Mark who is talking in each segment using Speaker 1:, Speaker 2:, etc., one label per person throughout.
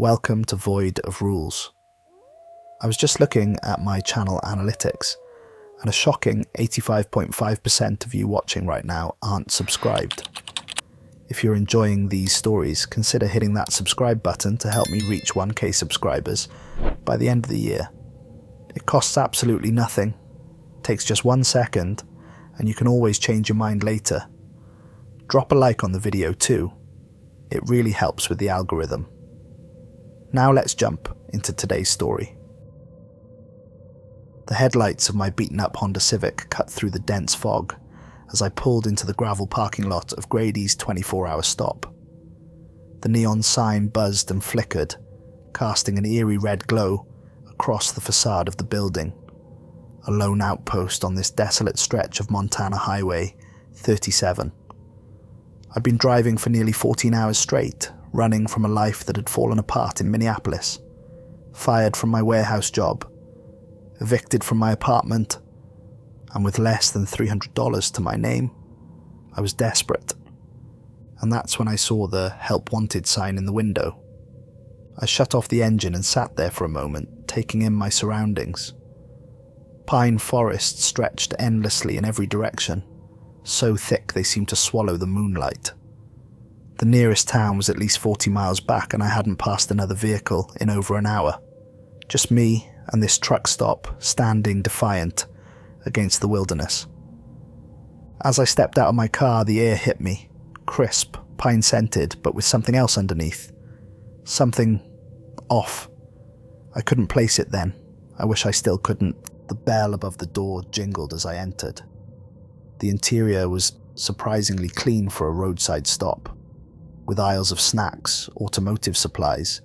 Speaker 1: Welcome to Void of Rules. I was just looking at my channel analytics, and a shocking 85.5% of you watching right now aren't subscribed. If you're enjoying these stories, consider hitting that subscribe button to help me reach 1k subscribers by the end of the year. It costs absolutely nothing, takes just 1 second, and you can always change your mind later. Drop a like on the video too. It really helps with the algorithm. Now let's jump into today's story. The headlights of my beaten-up Honda Civic cut through the dense fog as I pulled into the gravel parking lot of Grady's 24-hour stop. The neon sign buzzed and flickered, casting an eerie red glow across the facade of the building, a lone outpost on this desolate stretch of Montana Highway 37. I'd been driving for nearly 14 hours straight, running from a life that had fallen apart in Minneapolis, fired from my warehouse job, evicted from my apartment, and with less than $300 to my name. I was desperate. And that's when I saw the "Help Wanted" sign in the window. I shut off the engine and sat there for a moment, taking in my surroundings. Pine forests stretched endlessly in every direction, so thick they seemed to swallow the moonlight. The nearest town was at least 40 miles back, and I hadn't passed another vehicle in over an hour. Just me and this truck stop standing defiant against the wilderness. As I stepped out of my car, the air hit me, crisp, pine-scented, but with something else underneath. Something off. I couldn't place it then. I wish I still couldn't. The bell above the door jingled as I entered. The interior was surprisingly clean for a roadside stop, with aisles of snacks, automotive supplies,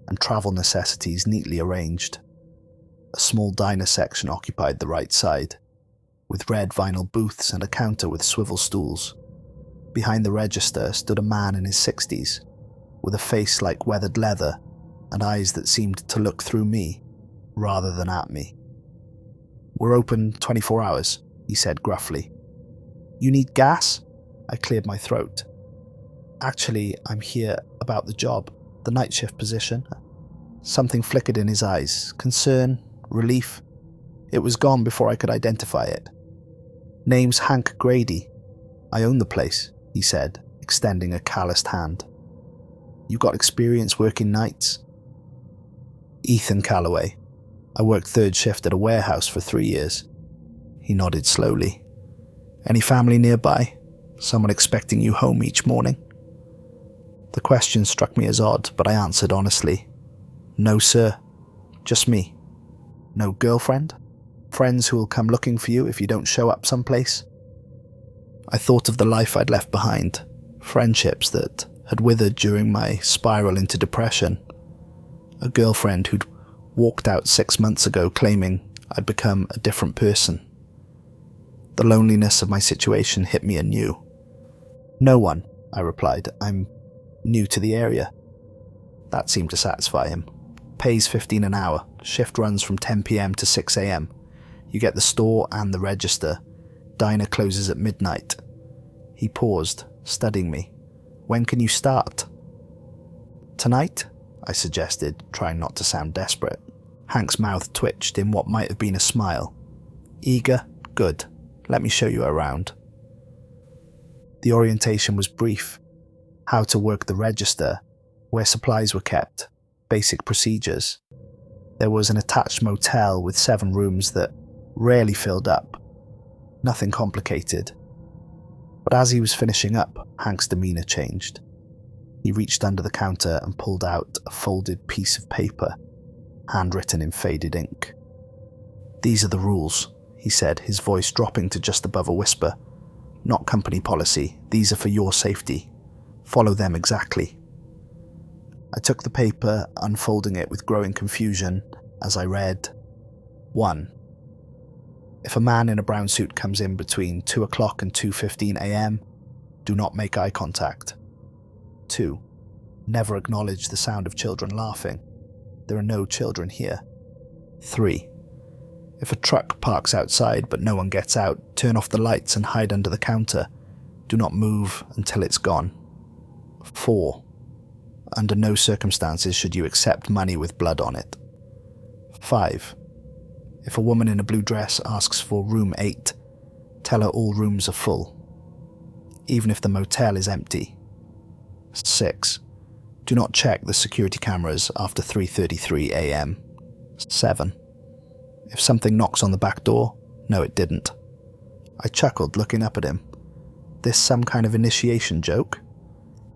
Speaker 1: and travel necessities neatly arranged. A small diner section occupied the right side, with red vinyl booths and a counter with swivel stools. Behind the register stood a man in his 60s, with a face like weathered leather and eyes that seemed to look through me rather than at me. "We're open 24 hours, he said gruffly. "You need gas?" I cleared my throat. "Actually, I'm here about the job, the night shift position." Something flickered in his eyes, concern, relief. It was gone before I could identify it. "Name's Hank Grady. I own the place," he said, extending a calloused hand. "You got experience working nights?" "Ethan Calloway. I worked third shift at a warehouse for 3 years." He nodded slowly. "Any family nearby? Someone expecting you home each morning?" The question struck me as odd, but I answered honestly. "No, sir. Just me." "No girlfriend? Friends who will come looking for you if you don't show up someplace?" I thought of the life I'd left behind, friendships that had withered during my spiral into depression. A girlfriend who'd walked out 6 months ago claiming I'd become a different person. The loneliness of my situation hit me anew. "No one," I replied. "I'm new to the area." That seemed to satisfy him. "Pays $15 an hour. Shift runs from 10 p.m. to 6 a.m. You get the store and the register. Diner closes at midnight." He paused, studying me. "When can you start?" "Tonight?" I suggested, trying not to sound desperate. Hank's mouth twitched in what might have been a smile. "Eager? Good. Let me show you around." The orientation was brief. How to work the register, where supplies were kept, basic procedures. There was an attached motel with 7 rooms that rarely filled up. Nothing complicated. But as he was finishing up, Hank's demeanor changed. He reached under the counter and pulled out a folded piece of paper, handwritten in faded ink. "These are the rules," he said, his voice dropping to just above a whisper. "Not company policy. These are for your safety. Follow them exactly." I took the paper, unfolding it with growing confusion as I read. 1. If a man in a brown suit comes in between 2 o'clock and 2:15 a.m., do not make eye contact. 2. Never acknowledge the sound of children laughing. There are no children here. 3. If a truck parks outside but no one gets out, turn off the lights and hide under the counter. Do not move until it's gone. 4. Under no circumstances should you accept money with blood on it. 5. If a woman in a blue dress asks for room 8, tell her all rooms are full, even if the motel is empty. 6. Do not check the security cameras after 3:33 a.m. 7. If something knocks on the back door, no it didn't. I chuckled, looking up at him. This some kind of initiation joke?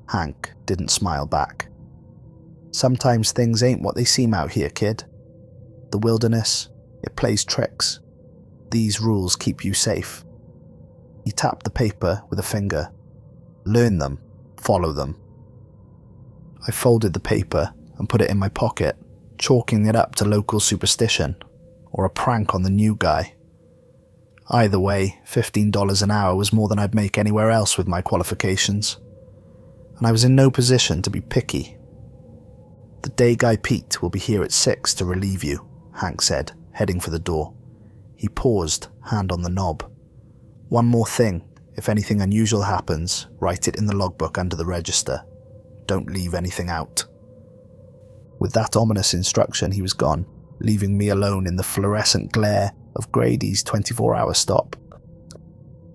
Speaker 1: Hank didn't smile back. Sometimes things ain't what they seem out here, kid. The wilderness, it plays tricks. These rules keep you safe. He tapped the paper with a finger. Learn them, follow them. I folded the paper and put it in my pocket, chalking it up to local superstition, or a prank on the new guy. Either way, $15 an hour was more than I'd make anywhere else with my qualifications, and I was in no position to be picky. The day guy Pete will be here at 6 to relieve you, Hank said, heading for the door. He paused, hand on the knob. One more thing, if anything unusual happens, write it in the logbook under the register. Don't leave anything out. With that ominous instruction, he was gone, leaving me alone in the fluorescent glare of Grady's 24-hour stop.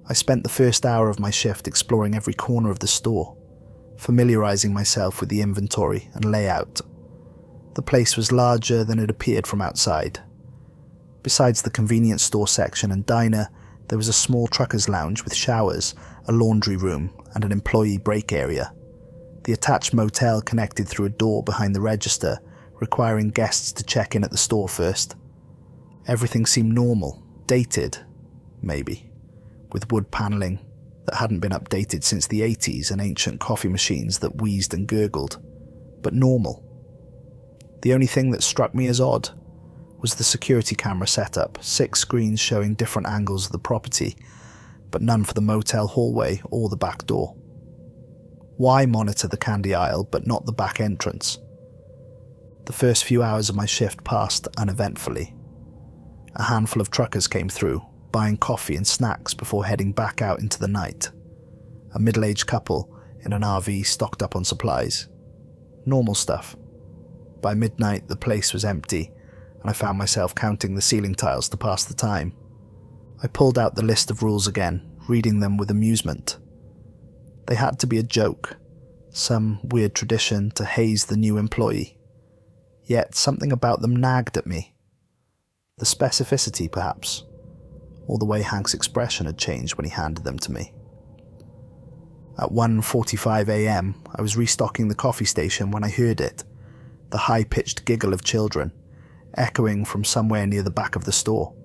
Speaker 1: I spent the first hour of my shift exploring every corner of the store, familiarizing myself with the inventory and layout. The place was larger than it appeared from outside. Besides the convenience store section and diner, there was a small trucker's lounge with showers, a laundry room, and an employee break area. The attached motel connected through a door behind the register, requiring guests to check in at the store first. Everything seemed normal, dated, maybe, with wood paneling that hadn't been updated since the 80s and ancient coffee machines that wheezed and gurgled, but normal. The only thing that struck me as odd was the security camera setup, 6 screens showing different angles of the property, but none for the motel hallway or the back door. Why monitor the candy aisle but not the back entrance? The first few hours of my shift passed uneventfully. A handful of truckers came through, buying coffee and snacks before heading back out into the night. A middle-aged couple in an RV stocked up on supplies. Normal stuff. By midnight, the place was empty, and I found myself counting the ceiling tiles to pass the time. I pulled out the list of rules again, reading them with amusement. They had to be a joke, some weird tradition to haze the new employee. Yet something about them nagged at me. The specificity, perhaps, or the way Hank's expression had changed when he handed them to me. At 1:45 a.m, I was restocking the coffee station when I heard it, the high-pitched giggle of children, echoing from somewhere near the back of the store.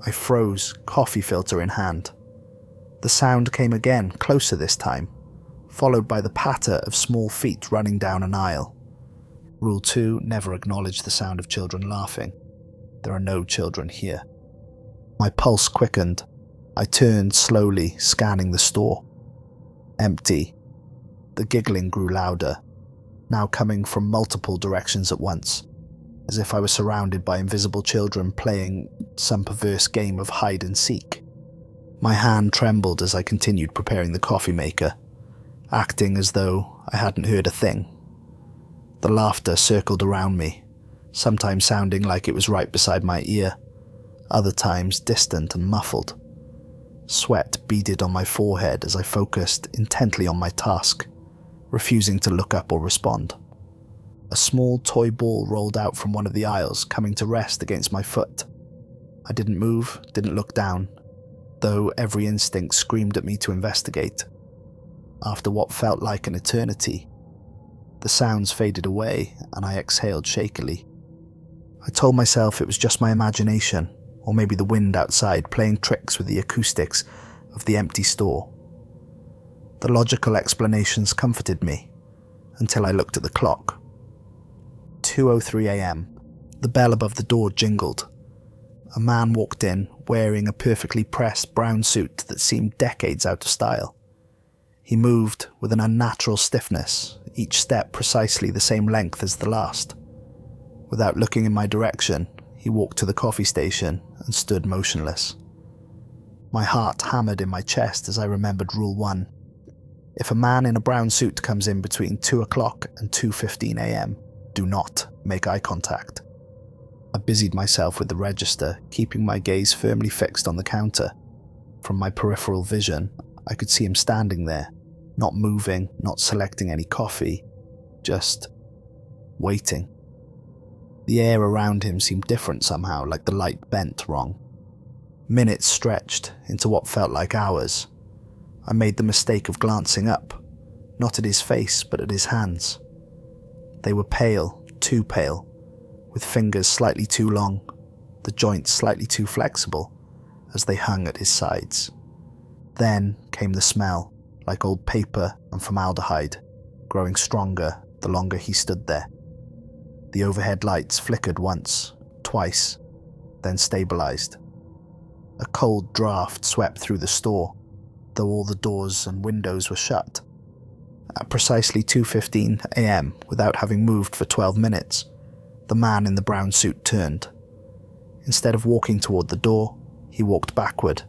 Speaker 1: I froze, coffee filter in hand. The sound came again, closer this time, followed by the patter of small feet running down an aisle. Rule 2, never acknowledge the sound of children laughing. There are no children here. My pulse quickened. I turned slowly, scanning the store. Empty. The giggling grew louder, now coming from multiple directions at once, as if I was surrounded by invisible children playing some perverse game of hide and seek. My hand trembled as I continued preparing the coffee maker, acting as though I hadn't heard a thing. The laughter circled around me, sometimes sounding like it was right beside my ear, other times distant and muffled. Sweat beaded on my forehead as I focused intently on my task, refusing to look up or respond. A small toy ball rolled out from one of the aisles, coming to rest against my foot. I didn't move, didn't look down, though every instinct screamed at me to investigate. After what felt like an eternity, the sounds faded away and I exhaled shakily. I told myself it was just my imagination, or maybe the wind outside playing tricks with the acoustics of the empty store. The logical explanations comforted me, until I looked at the clock. 2:03 a.m. The bell above the door jingled. A man walked in, wearing a perfectly pressed brown suit that seemed decades out of style. He moved with an unnatural stiffness, each step precisely the same length as the last. Without looking in my direction, he walked to the coffee station and stood motionless. My heart hammered in my chest as I remembered Rule 1. If a man in a brown suit comes in between 2 o'clock and 2:15 a.m, do not make eye contact. I busied myself with the register, keeping my gaze firmly fixed on the counter. From my peripheral vision, I could see him standing there, not moving, not selecting any coffee, just waiting. The air around him seemed different somehow, like the light bent wrong. Minutes stretched into what felt like hours. I made the mistake of glancing up, not at his face, but at his hands. They were pale, too pale, with fingers slightly too long, the joints slightly too flexible, as they hung at his sides. Then came the smell, like old paper and formaldehyde, growing stronger the longer he stood there. The overhead lights flickered once, twice, then stabilized. A cold draft swept through the store, though all the doors and windows were shut. At precisely 2:15 a.m, without having moved for 12 minutes, the man in the brown suit turned. Instead of walking toward the door, he walked backward,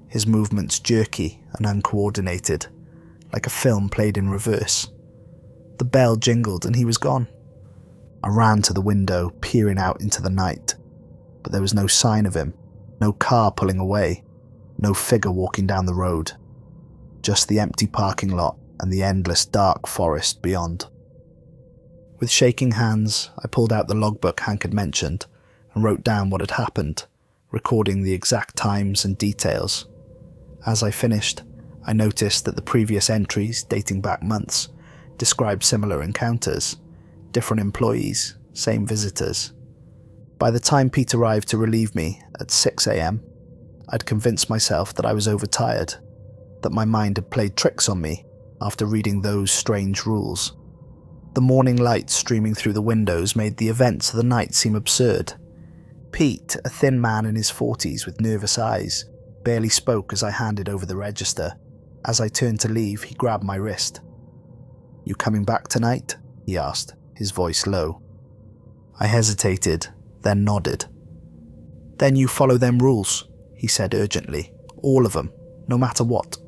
Speaker 1: his movements jerky and uncoordinated, like a film played in reverse. The bell jingled and he was gone. I ran to the window, peering out into the night, but there was no sign of him, no car pulling away, no figure walking down the road, just the empty parking lot and the endless dark forest beyond. With shaking hands, I pulled out the logbook Hank had mentioned and wrote down what had happened, recording the exact times and details. As I finished, I noticed that the previous entries, dating back months, described similar encounters, different employees, same visitors. By the time Pete arrived to relieve me at 6 a.m, I'd convinced myself that I was overtired, that my mind had played tricks on me after reading those strange rules. The morning light streaming through the windows made the events of the night seem absurd. Pete, a thin man in his 40s with nervous eyes, barely spoke as I handed over the register. As I turned to leave, he grabbed my wrist. "You coming back tonight?" he asked, his voice low. I hesitated, then nodded. "Then you follow them rules," he said urgently. "All of them, no matter what."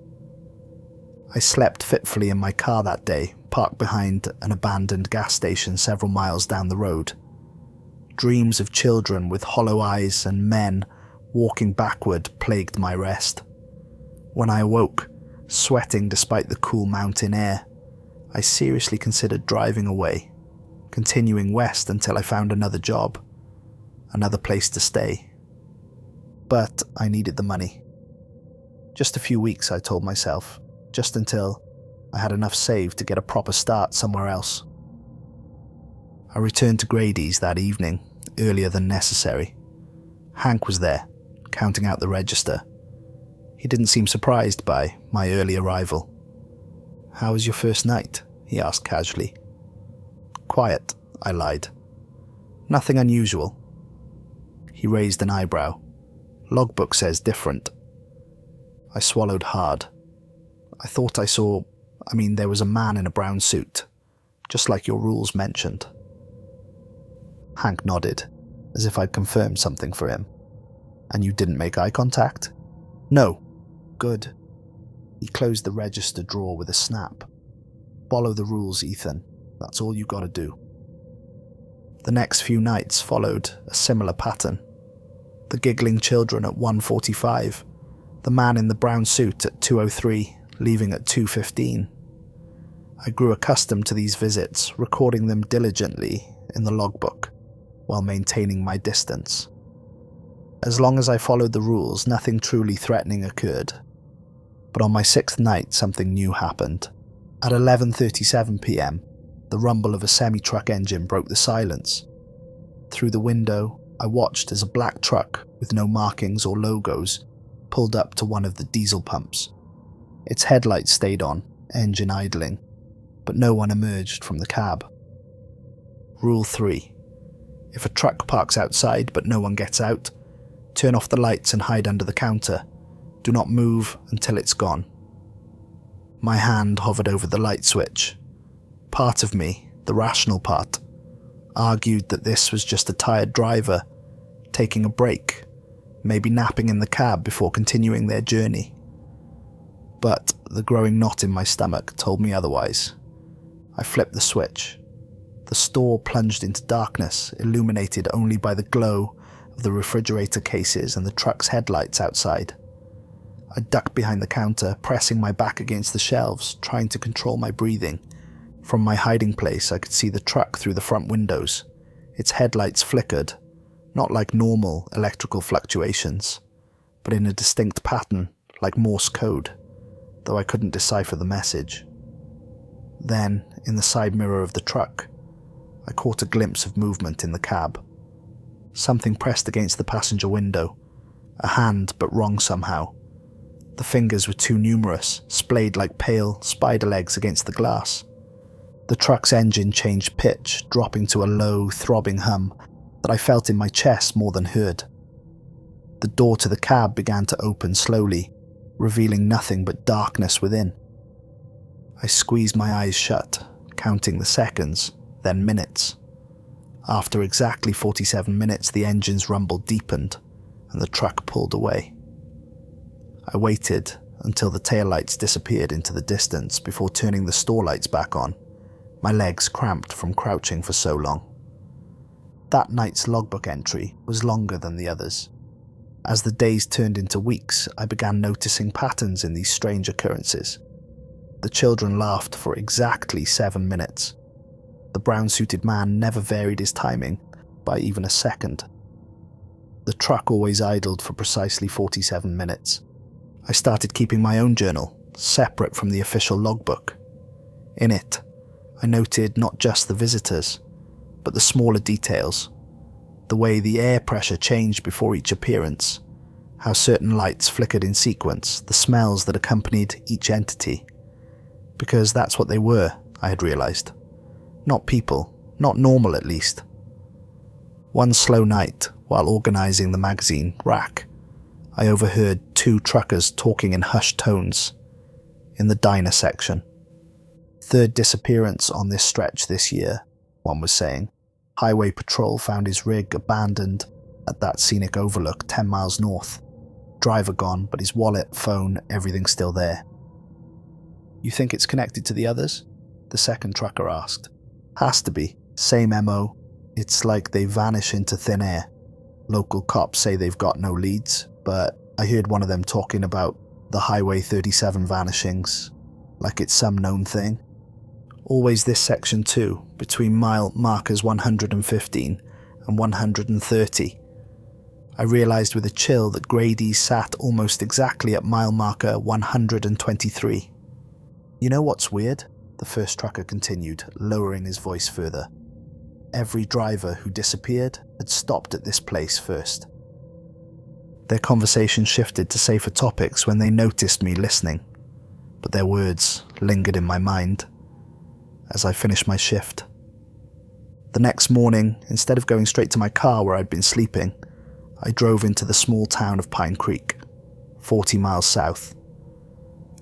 Speaker 1: I slept fitfully in my car that day, parked behind an abandoned gas station several miles down the road. Dreams of children with hollow eyes and men walking backward plagued my rest. When I awoke, sweating despite the cool mountain air, I seriously considered driving away, continuing west until I found another job, another place to stay. But I needed the money. Just a few weeks, I told myself, just until I had enough saved to get a proper start somewhere else. I returned to Grady's that evening, earlier than necessary. Hank was there, counting out the register. He didn't seem surprised by my early arrival. "How was your first night?" he asked casually. "Quiet," I lied. "Nothing unusual." He raised an eyebrow. "Logbook says different." I swallowed hard. I thought there was a man in a brown suit, just like your rules mentioned. Hank nodded, as if I'd confirmed something for him. "And you didn't make eye contact?" "No." "Good." He closed the register drawer with a snap. "Follow the rules, Ethan. That's all you gotta do." The next few nights followed a similar pattern. The giggling children at 1:45, the man in the brown suit at 2:03, leaving at 2:15. I grew accustomed to these visits, recording them diligently in the logbook, while maintaining my distance. As long as I followed the rules, nothing truly threatening occurred. But on my 6th night, something new happened. At 11:37 p.m, the rumble of a semi-truck engine broke the silence. Through the window, I watched as a black truck with no markings or logos pulled up to one of the diesel pumps. Its headlights stayed on, engine idling, but no one emerged from the cab. Rule 3. If a truck parks outside but no one gets out, turn off the lights and hide under the counter. Do not move until it's gone. My hand hovered over the light switch. Part of me, the rational part, argued that this was just a tired driver, taking a break, maybe napping in the cab before continuing their journey. But the growing knot in my stomach told me otherwise. I flipped the switch. The store plunged into darkness, illuminated only by the glow of the refrigerator cases and the truck's headlights outside. I ducked behind the counter, pressing my back against the shelves, trying to control my breathing. From my hiding place, I could see the truck through the front windows. Its headlights flickered, not like normal electrical fluctuations, but in a distinct pattern, like Morse code, though I couldn't decipher the message. Then, in the side mirror of the truck, I caught a glimpse of movement in the cab. Something pressed against the passenger window, a hand but wrong somehow. The fingers were too numerous, splayed like pale spider legs against the glass. The truck's engine changed pitch, dropping to a low, throbbing hum that I felt in my chest more than heard. The door to the cab began to open slowly, revealing nothing but darkness within. I squeezed my eyes shut, counting the seconds, then minutes. After exactly 47 minutes, the engine's rumble deepened, and the truck pulled away. I waited until the taillights disappeared into the distance before turning the store lights back on, my legs cramped from crouching for so long. That night's logbook entry was longer than the others. As the days turned into weeks, I began noticing patterns in these strange occurrences. The children laughed for exactly 7 minutes. The brown-suited man never varied his timing by even a second. The truck always idled for precisely 47 minutes. I started keeping my own journal, separate from the official logbook. In it, I noted not just the visitors, but the smaller details. The way the air pressure changed before each appearance, how certain lights flickered in sequence, the smells that accompanied each entity. Because that's what they were, I had realized. Not people, not normal at least. One slow night, while organizing the magazine rack, I overheard 2 truckers talking in hushed tones in the diner section. "Third disappearance on this stretch this year," one was saying. "Highway patrol found his rig abandoned at that scenic overlook 10 miles north. Driver gone, but his wallet, phone, everything still there." "You think it's connected to the others?" the second trucker asked. "Has to be. Same MO. It's like they vanish into thin air. Local cops say they've got no leads, but I heard one of them talking about the Highway 37 vanishings, like it's some known thing. Always this section too, between mile markers 115 and 130. I realized with a chill that Grady sat almost exactly at mile marker 123. "You know what's weird?" the first trucker continued, lowering his voice further. "Every driver who disappeared had stopped at this place first." Their conversation shifted to safer topics when they noticed me listening, but their words lingered in my mind as I finished my shift. The next morning, instead of going straight to my car where I'd been sleeping, I drove into the small town of Pine Creek, 40 miles south.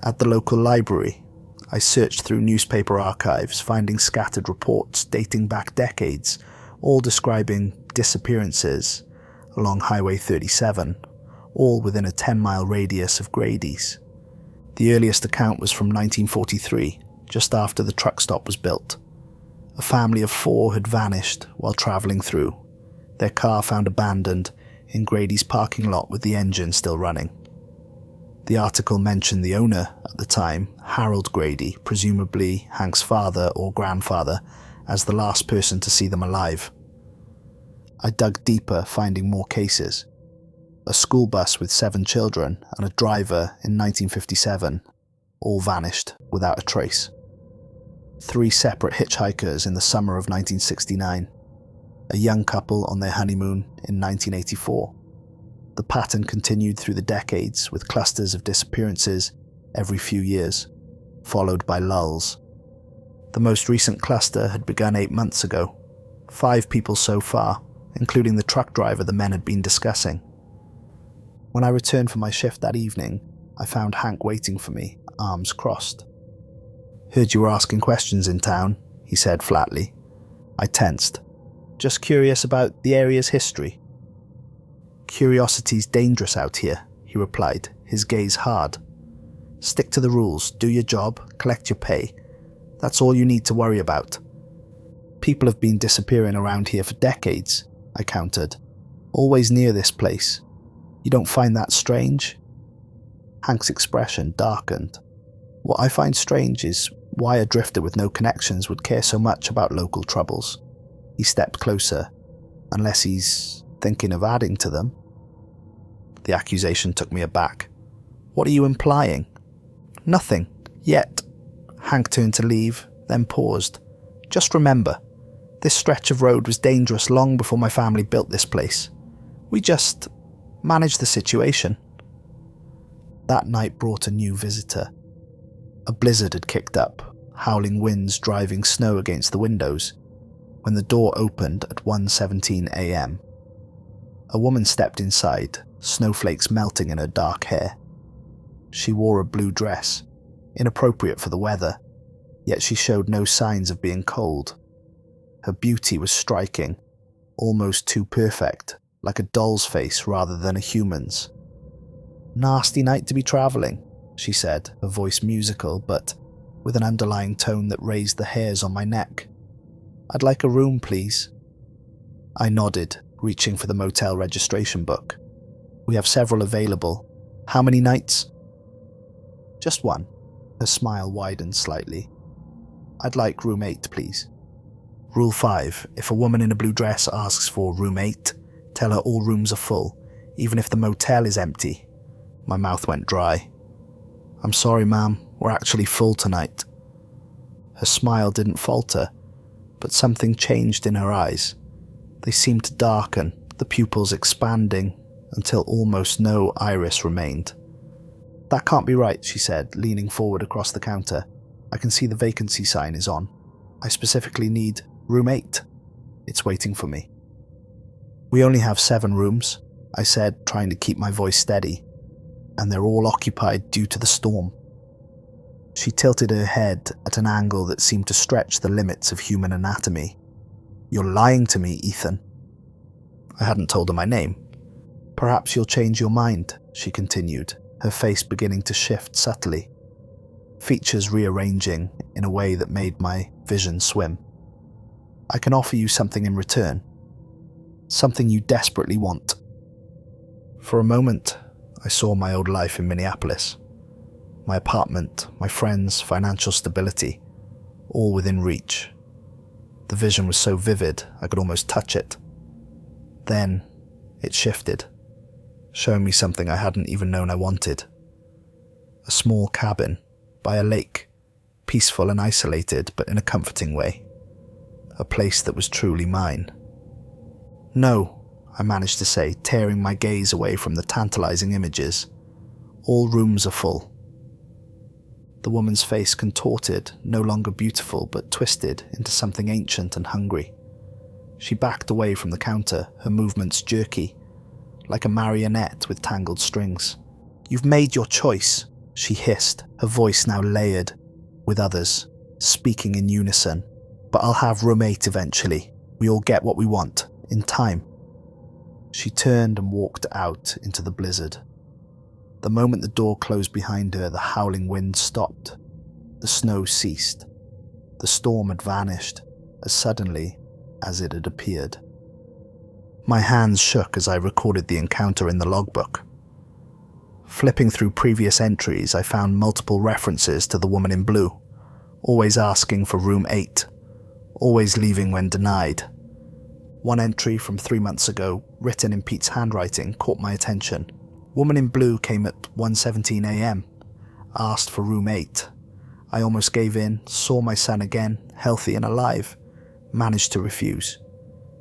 Speaker 1: At the local library, I searched through newspaper archives, finding scattered reports dating back decades, all describing disappearances along Highway 37, all within a 10-mile radius of Grady's. The earliest account was from 1943, just after the truck stop was built. A family of 4 had vanished while travelling through, their car found abandoned in Grady's parking lot with the engine still running. The article mentioned the owner at the time, Harold Grady, presumably Hank's father or grandfather, as the last person to see them alive. I dug deeper, finding more cases. A school bus with 7 children and a driver in 1957, all vanished without a trace. 3 separate hitchhikers in the summer of 1969. A young couple on their honeymoon in 1984. The pattern continued through the decades with clusters of disappearances every few years, followed by lulls. The most recent cluster had begun 8 months ago. 5 people so far, including the truck driver the men had been discussing. When I returned for my shift that evening, I found Hank waiting for me, arms crossed. "Heard you were asking questions in town," he said flatly. I tensed. "Just curious about the area's history." "Curiosity's dangerous out here," he replied, his gaze hard. Stick to the rules, do your job, collect your pay. That's all you need to worry about. People have been disappearing around here for decades, I countered. Always near this place. You don't find that strange? Hank's expression darkened. What I find strange is why a drifter with no connections would care so much about local troubles. He stepped closer, unless he's thinking of adding to them. The accusation took me aback. What are you implying? Nothing, yet. Hank turned to leave, then paused. Just remember, this stretch of road was dangerous long before my family built this place. We just managed the situation. That night brought a new visitor. A blizzard had kicked up, howling winds driving snow against the windows, when the door opened at 1:17 a.m. A woman stepped inside, snowflakes melting in her dark hair. She wore a blue dress, inappropriate for the weather, yet she showed no signs of being cold. Her beauty was striking, almost too perfect, like a doll's face rather than a human's. "Nasty night to be travelling," she said, her voice musical but with an underlying tone that raised the hairs on my neck. "I'd like a room, please." I nodded, reaching for the motel registration book. "We have several available. How many nights?" "Just one." Her smile widened slightly. "I'd like room 8, please." Rule 5. If a woman in a blue dress asks for room 8, tell her all rooms are full, even if the motel is empty. My mouth went dry. "I'm sorry, ma'am. We're actually full tonight." Her smile didn't falter, but something changed in her eyes. They seemed to darken, the pupils expanding, until almost no iris remained. "That can't be right," she said, leaning forward across the counter. "I can see the vacancy sign is on. I specifically need room 8. It's waiting for me." "We only have 7 rooms," I said, trying to keep my voice steady, "and they're all occupied due to the storm." She tilted her head at an angle that seemed to stretch the limits of human anatomy. "You're lying to me, Ethan." I hadn't told her my name. "Perhaps you'll change your mind," she continued, her face beginning to shift subtly, features rearranging in a way that made my vision swim. "I can offer you something in return. Something you desperately want." For a moment, I saw my old life in Minneapolis. My apartment, my friends, financial stability, all within reach. The vision was so vivid, I could almost touch it. Then, it shifted, showing me something I hadn't even known I wanted. A small cabin, by a lake, peaceful and isolated, but in a comforting way. A place that was truly mine. "No," I managed to say, tearing my gaze away from the tantalizing images. "All rooms are full." The woman's face contorted, no longer beautiful but twisted into something ancient and hungry. She backed away from the counter, her movements jerky, like a marionette with tangled strings. "You've made your choice," she hissed, her voice now layered with others, speaking in unison. "But I'll have room 8 eventually. We all get what we want, in time." She turned and walked out into the blizzard. The moment the door closed behind her, the howling wind stopped. The snow ceased. The storm had vanished as suddenly as it had appeared. My hands shook as I recorded the encounter in the logbook. Flipping through previous entries, I found multiple references to the woman in blue, always asking for room 8, always leaving when denied. One entry from 3 months ago, written in Pete's handwriting, caught my attention. "Woman in blue came at 1:17 a.m, asked for room 8. I almost gave in, saw my son again, healthy and alive, managed to refuse.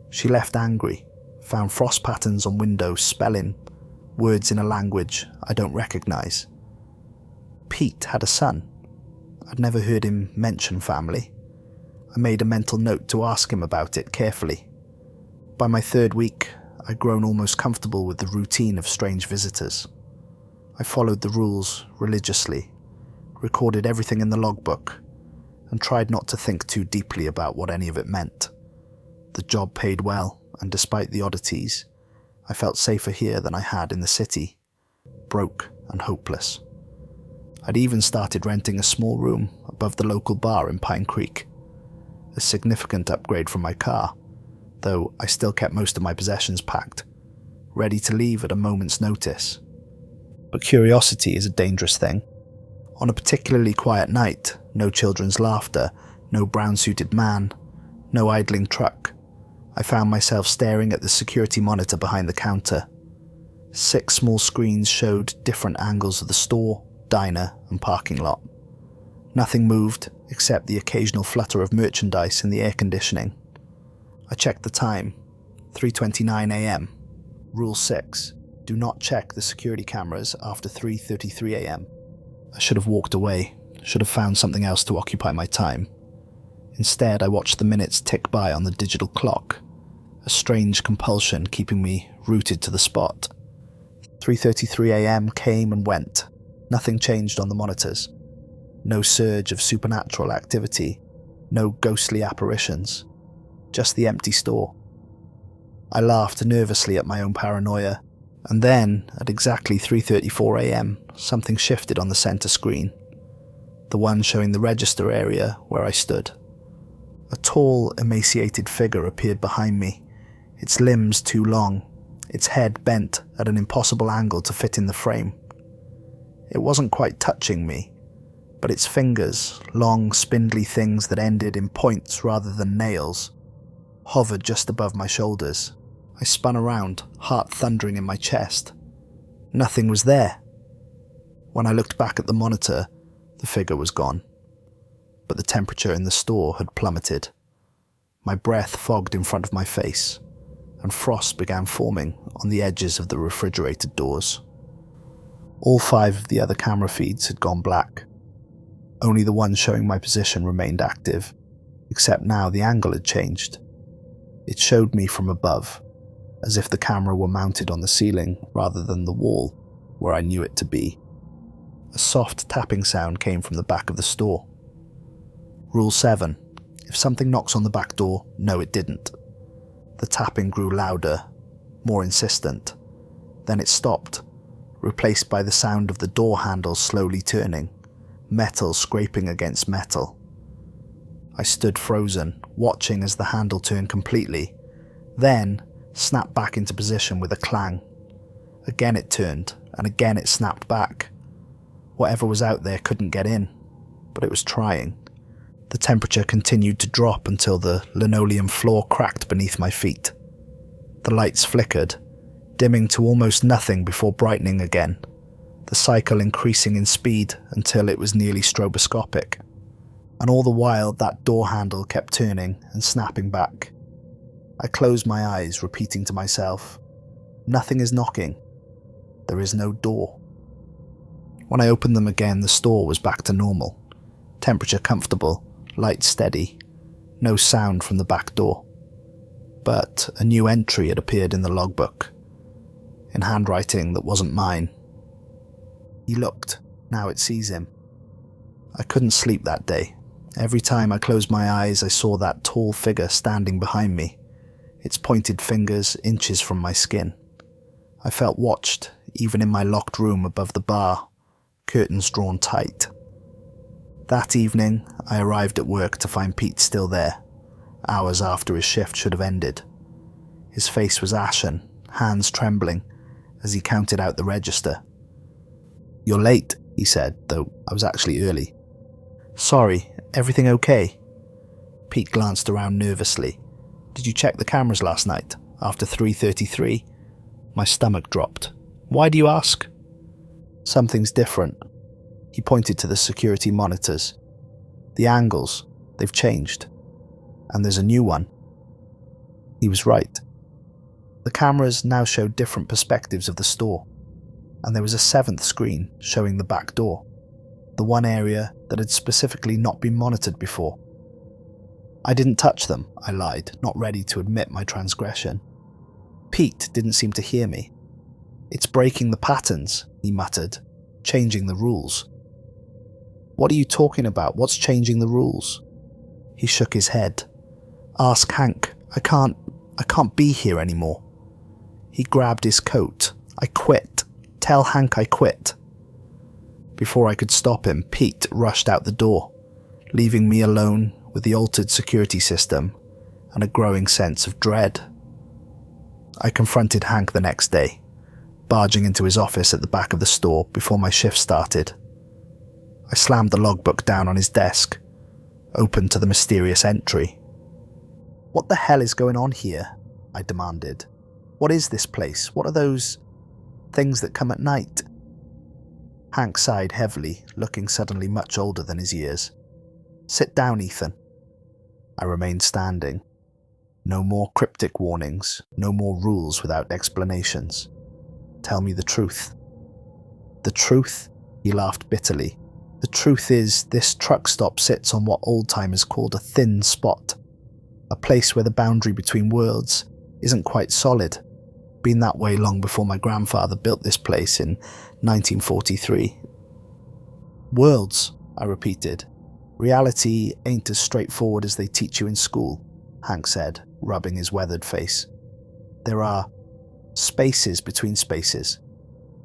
Speaker 1: She left angry, found frost patterns on windows spelling words in a language I don't recognize. Pete had a son. I'd never heard him mention family. I made a mental note to ask him about it carefully. By my 3rd week, I'd grown almost comfortable with the routine of strange visitors. I followed the rules religiously, recorded everything in the logbook, and tried not to think too deeply about what any of it meant. The job paid well, and despite the oddities, I felt safer here than I had in the city, broke and hopeless. I'd even started renting a small room above the local bar in Pine Creek, a significant upgrade from my car, though I still kept most of my possessions packed, ready to leave at a moment's notice. But curiosity is a dangerous thing. On a particularly quiet night, no children's laughter, no brown-suited man, no idling truck, I found myself staring at the security monitor behind the counter. 6 small screens showed different angles of the store, diner, and parking lot. Nothing moved except the occasional flutter of merchandise in the air conditioning. I checked the time, 3:29 a.m. Rule 6, do not check the security cameras after 3:33 a.m. I should have walked away, should have found something else to occupy my time. Instead, I watched the minutes tick by on the digital clock, a strange compulsion keeping me rooted to the spot. 3:33 a.m. came and went. Nothing changed on the monitors. No surge of supernatural activity, no ghostly apparitions, just the empty store. I laughed nervously at my own paranoia, and then, at exactly 3:34 a.m., something shifted on the center screen, the one showing the register area where I stood. A tall, emaciated figure appeared behind me, its limbs too long, its head bent at an impossible angle to fit in the frame. It wasn't quite touching me, but its fingers, long, spindly things that ended in points rather than nails, hovered just above my shoulders. I spun around, heart thundering in my chest. Nothing was there. When I looked back at the monitor, the figure was gone. But the temperature in the store had plummeted. My breath fogged in front of my face, and frost began forming on the edges of the refrigerated doors. All 5 of the other camera feeds had gone black. Only the one showing my position remained active, except now the angle had changed. It showed me from above, as if the camera were mounted on the ceiling rather than the wall, where I knew it to be. A soft tapping sound came from the back of the store. Rule 7. If something knocks on the back door, no it didn't. The tapping grew louder, more insistent. Then it stopped, replaced by the sound of the door handle slowly turning, metal scraping against metal. I stood frozen, watching as the handle turned completely, then snapped back into position with a clang. Again it turned, and again it snapped back. Whatever was out there couldn't get in, but it was trying. The temperature continued to drop until the linoleum floor cracked beneath my feet. The lights flickered, dimming to almost nothing before brightening again, the cycle increasing in speed until it was nearly stroboscopic. And all the while that door handle kept turning and snapping back. I closed my eyes, repeating to myself, "Nothing is knocking. There is no door." When I opened them again, the store was back to normal. Temperature comfortable, light steady, no sound from the back door. But a new entry had appeared in the logbook, in handwriting that wasn't mine. He looked, now it sees him. I couldn't sleep that day. Every time I closed my eyes, I saw that tall figure standing behind me, its pointed fingers inches from my skin. I felt watched, even in my locked room above the bar, curtains drawn tight. That evening, I arrived at work to find Pete still there, hours after his shift should have ended. His face was ashen, hands trembling, as he counted out the register. "You're late," he said, though I was actually early. "Sorry, everything okay?" Pete glanced around nervously. "Did you check the cameras last night, after 3:33? My stomach dropped. "Why do you ask?" "Something's different." He pointed to the security monitors. "The angles, they've changed. And there's a new one." He was right. The cameras now showed different perspectives of the store, and there was a 7th screen showing the back door, the one area that had specifically not been monitored before. "I didn't touch them," I lied, not ready to admit my transgression. Pete didn't seem to hear me. "It's breaking the patterns," he muttered, "changing the rules." "What are you talking about? What's changing the rules?" He shook his head. "Ask Hank. I can't be here anymore." He grabbed his coat. "I quit. Tell Hank I quit." Before I could stop him, Pete rushed out the door, leaving me alone with the altered security system and a growing sense of dread. I confronted Hank the next day, barging into his office at the back of the store before my shift started. I slammed the logbook down on his desk, open to the mysterious entry. "What the hell is going on here?" I demanded. "What is this place? What are those things that come at night?" Hank sighed heavily, looking suddenly much older than his years. "Sit down, Ethan." I remained standing. No more cryptic warnings, no more rules without explanations. "Tell me the truth." "The truth?" He laughed bitterly. "The truth is, this truck stop sits on what old-timers called a thin spot. A place where the boundary between worlds isn't quite solid. Been that way long before my grandfather built this place in 1943. "Worlds," I repeated. "Reality ain't as straightforward as they teach you in school," Hank said, rubbing his weathered face. "There are spaces between spaces.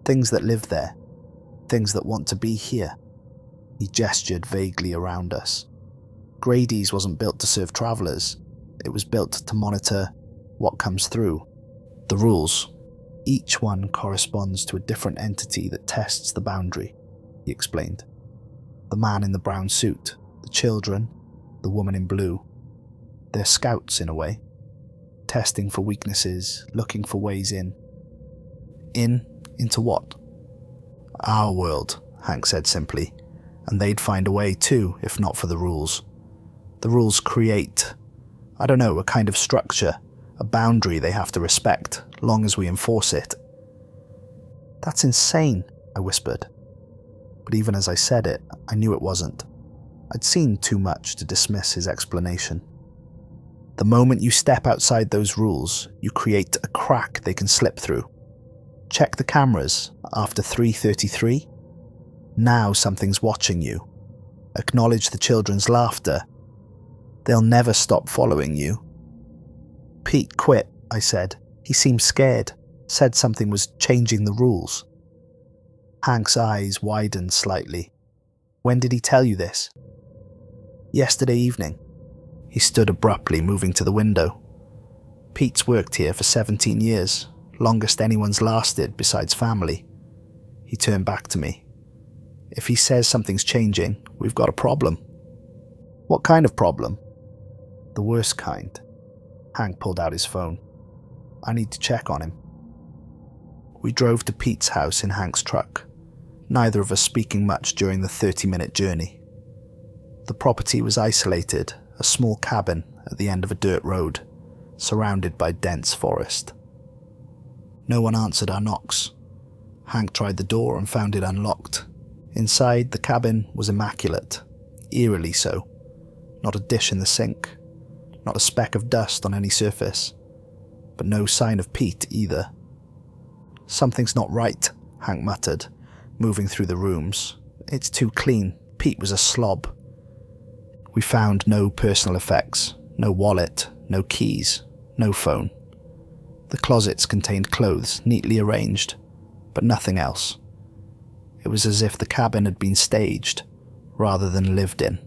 Speaker 1: Things that live there. Things that want to be here." He gestured vaguely around us. "Grady's wasn't built to serve travelers. It was built to monitor what comes through. The rules. Each one corresponds to a different entity that tests the boundary," he explained. "The man in the brown suit, the children, the woman in blue. They're scouts in a way, testing for weaknesses, looking for ways in." Into what?" "Our world," Hank said simply, "and they'd find a way too, if not for the rules. The rules create, I don't know, a kind of structure, a boundary they have to respect, long as we enforce it." "That's insane," I whispered. But even as I said it, I knew it wasn't. I'd seen too much to dismiss his explanation. "The moment you step outside those rules, you create a crack they can slip through. Check the cameras after 3:33. Now something's watching you. Acknowledge the children's laughter. They'll never stop following you." "Pete quit," I said. "He seemed scared, said something was changing the rules." Hank's eyes widened slightly. "When did he tell you this?" "Yesterday evening." He stood abruptly, moving to the window. "Pete's worked here for 17 years, longest anyone's lasted besides family." He turned back to me. "If he says something's changing, we've got a problem." "What kind of problem?" "The worst kind." Hank pulled out his phone. "I need to check on him." We drove to Pete's house in Hank's truck, neither of us speaking much during the 30-minute journey. The property was isolated, a small cabin at the end of a dirt road, surrounded by dense forest. No one answered our knocks. Hank tried the door and found it unlocked. Inside, the cabin was immaculate, eerily so. Not a dish in the sink, not a speck of dust on any surface, but no sign of Pete either. "Something's not right," Hank muttered, moving through the rooms. "It's too clean. Pete was a slob." We found no personal effects, no wallet, no keys, no phone. The closets contained clothes neatly arranged, but nothing else. It was as if the cabin had been staged, rather than lived in.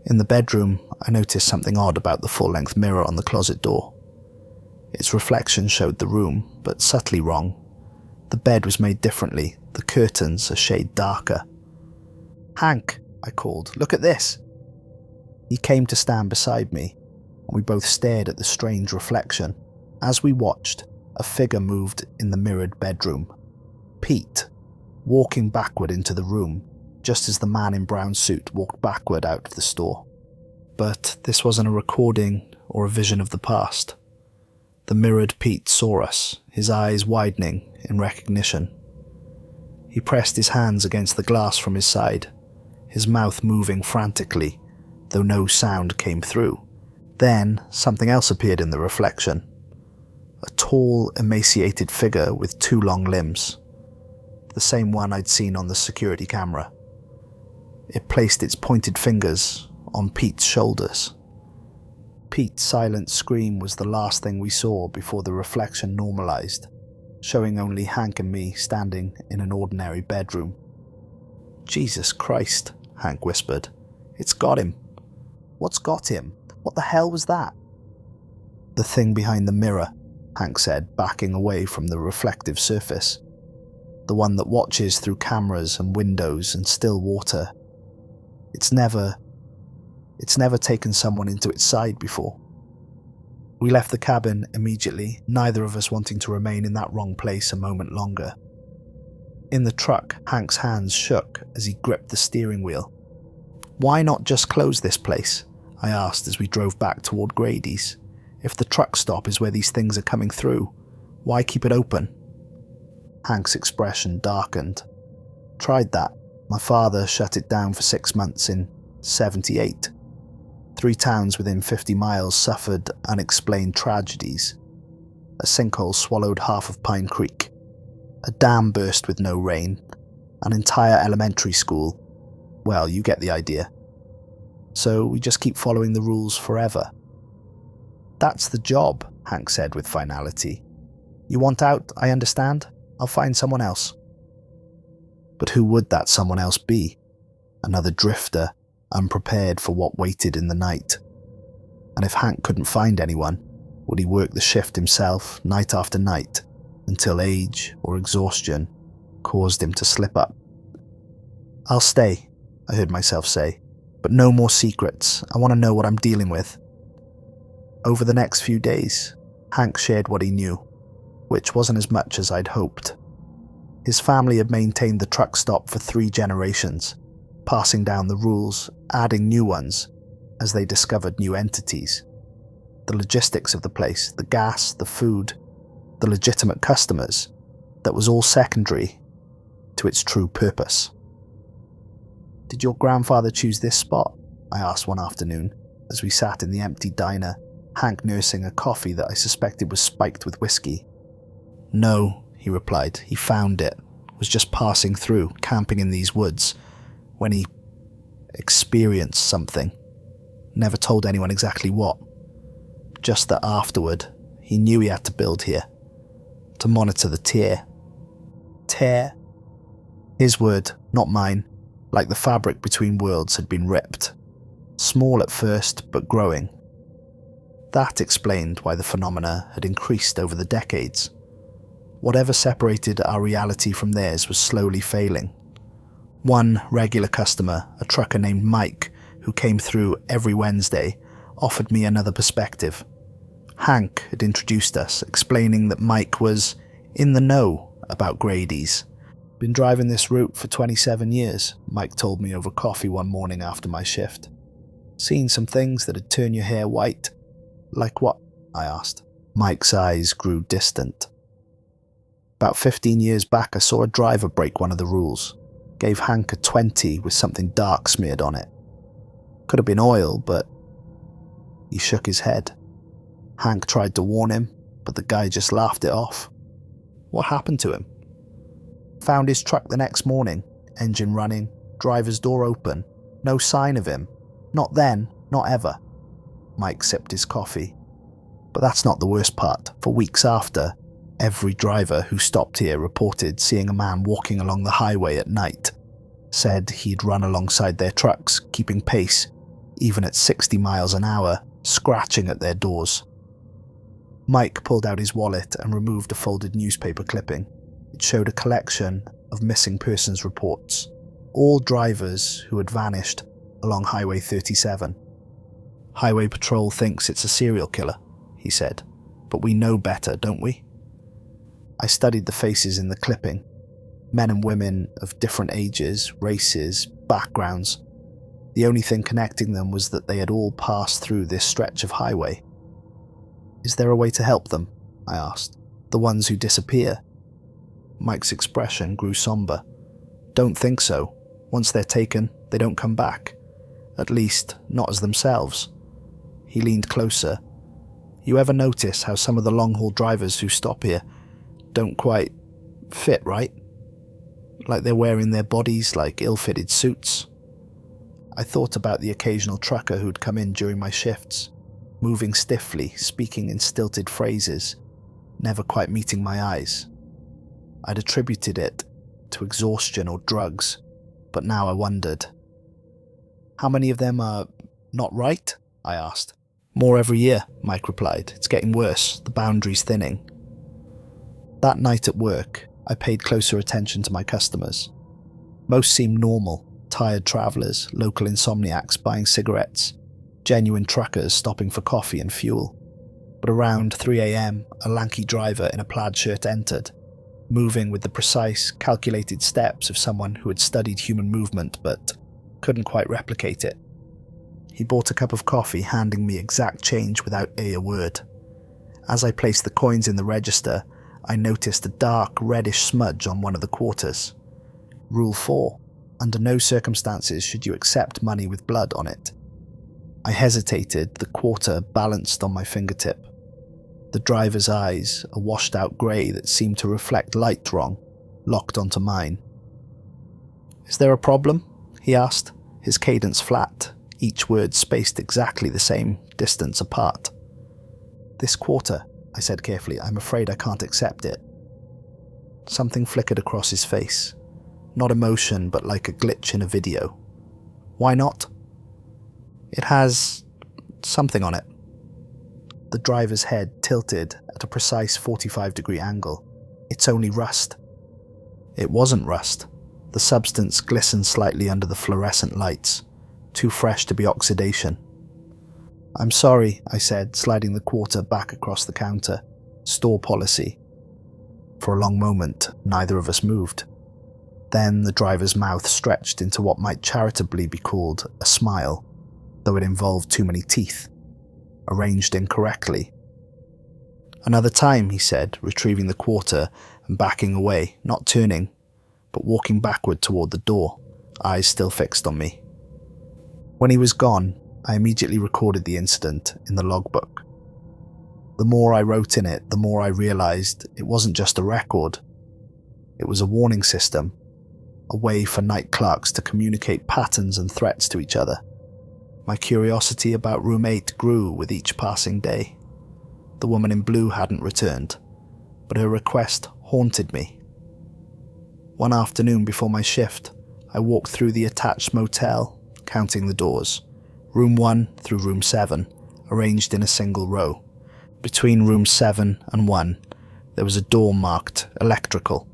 Speaker 1: In the bedroom, I noticed something odd about the full-length mirror on the closet door. Its reflection showed the room, but subtly wrong. The bed was made differently, the curtains a shade darker. "Hank," I called, "look at this." He came to stand beside me, and we both stared at the strange reflection. As we watched, a figure moved in the mirrored bedroom. Pete, walking backward into the room, just as the man in brown suit walked backward out of the store. But this wasn't a recording or a vision of the past. The mirrored Pete saw us, his eyes widening in recognition. He pressed his hands against the glass from his side, his mouth moving frantically, though no sound came through. Then something else appeared in the reflection. A tall, emaciated figure with 2 long limbs. The same one I'd seen on the security camera. It placed its pointed fingers on Pete's shoulders. Pete's silent scream was the last thing we saw before the reflection normalized, showing only Hank and me standing in an ordinary bedroom. Jesus Christ, Hank whispered. It's got him. What's got him? What the hell was that? The thing behind the mirror, Hank said, backing away from the reflective surface. The one that watches through cameras and windows and still water. It's never taken someone into its side before. We left the cabin immediately, neither of us wanting to remain in that wrong place a moment longer. In the truck, Hank's hands shook as he gripped the steering wheel. Why not just close this place? I asked as we drove back toward Grady's. If the truck stop is where these things are coming through, why keep it open? Hank's expression darkened. Tried that. My father shut it down for 6 months in 78. 3 towns within 50 miles suffered unexplained tragedies. A sinkhole swallowed half of Pine Creek. A dam burst with no rain. An entire elementary school. Well, you get the idea. So we just keep following the rules forever. That's the job, Hank said with finality. You want out, I understand. I'll find someone else. But who would that someone else be? Another drifter, unprepared for what waited in the night. And if Hank couldn't find anyone, would he work the shift himself, night after night, until age or exhaustion caused him to slip up? I'll stay, I heard myself say, but no more secrets. I want to know what I'm dealing with. Over the next few days, Hank shared what he knew, which wasn't as much as I'd hoped. His family had maintained the truck stop for 3 generations, passing down the rules, adding new ones, as they discovered new entities. The logistics of the place, the gas, the food, the legitimate customers, that was all secondary to its true purpose. Did your grandfather choose this spot? I asked one afternoon, as we sat in the empty diner, Hank nursing a coffee that I suspected was spiked with whiskey. No, he replied. He found it, was just passing through, camping in these woods, when he experienced something. Never told anyone exactly what. Just that afterward, he knew he had to build here, to monitor the tear. Tear? His word, not mine, like the fabric between worlds had been ripped. Small at first, but growing. That explained why the phenomena had increased over the decades. Whatever separated our reality from theirs was slowly failing. One regular customer, a trucker named Mike, who came through every Wednesday, offered me another perspective. Hank had introduced us, explaining that Mike was in the know about Grady's. Been driving this route for 27 years, Mike told me over coffee one morning after my shift. Seen some things that'd turn your hair white. Like what? I asked. Mike's eyes grew distant. About 15 years back, I saw a driver break one of the rules. Gave Hank a 20 with something dark smeared on it. Could have been oil, but... He shook his head. Hank tried to warn him, but the guy just laughed it off. What happened to him? Found his truck the next morning, engine running, driver's door open. No sign of him. Not then, not ever. Mike sipped his coffee. But that's not the worst part. For weeks after, every driver who stopped here reported seeing a man walking along the highway at night. Said he'd run alongside their trucks, keeping pace, even at 60 miles an hour, scratching at their doors. Mike pulled out his wallet and removed a folded newspaper clipping. It showed a collection of missing persons reports, all drivers who had vanished along Highway 37. Highway Patrol thinks it's a serial killer, he said, but we know better, don't we? I studied the faces in the clipping, men and women of different ages, races, backgrounds. The only thing connecting them was that they had all passed through this stretch of highway. Is there a way to help them? I asked. The ones who disappear? Mike's expression grew somber. Don't think so. Once they're taken, they don't come back. At least, not as themselves. He leaned closer. You ever notice how some of the long-haul drivers who stop here don't quite fit, right? Like they're wearing their bodies like ill-fitted suits. I thought about the occasional trucker who'd come in during my shifts, moving stiffly, speaking in stilted phrases, never quite meeting my eyes. I'd attributed it to exhaustion or drugs, but now I wondered. How many of them are not right? I asked. More every year, Mike replied. It's getting worse, the boundary's thinning. That night at work, I paid closer attention to my customers. Most seemed normal, tired travellers, local insomniacs buying cigarettes, genuine truckers stopping for coffee and fuel. But around 3 a.m, a lanky driver in a plaid shirt entered, moving with the precise, calculated steps of someone who had studied human movement but couldn't quite replicate it. He bought a cup of coffee, handing me exact change without a word. As I placed the coins in the register, I noticed a dark, reddish smudge on one of the quarters. Rule 4. Under no circumstances should you accept money with blood on it. I hesitated, the quarter balanced on my fingertip. The driver's eyes, a washed-out grey that seemed to reflect light wrong, locked onto mine. "Is there a problem?" he asked, his cadence flat, each word spaced exactly the same distance apart. "This quarter," I said carefully, "I'm afraid I can't accept it." Something flickered across his face. Not emotion, but like a glitch in a video. "Why not?" "It has something on it." The driver's head tilted at a precise 45-degree angle. "It's only rust." It wasn't rust. The substance glistened slightly under the fluorescent lights, too fresh to be oxidation. "I'm sorry," I said, sliding the quarter back across the counter. "Store policy." For a long moment, neither of us moved. Then the driver's mouth stretched into what might charitably be called a smile, though it involved too many teeth, arranged incorrectly. "Another time," he said, retrieving the quarter and backing away, not turning, but walking backward toward the door, eyes still fixed on me. When he was gone, I immediately recorded the incident in the logbook. The more I wrote in it, the more I realized it wasn't just a record. It was a warning system, a way for night clerks to communicate patterns and threats to each other. My curiosity about room 8 grew with each passing day. The woman in blue hadn't returned, but her request haunted me. One afternoon before my shift, I walked through the attached motel, counting the doors. Room 1 through room 7, arranged in a single row. Between rooms 7 and 1, there was a door marked electrical.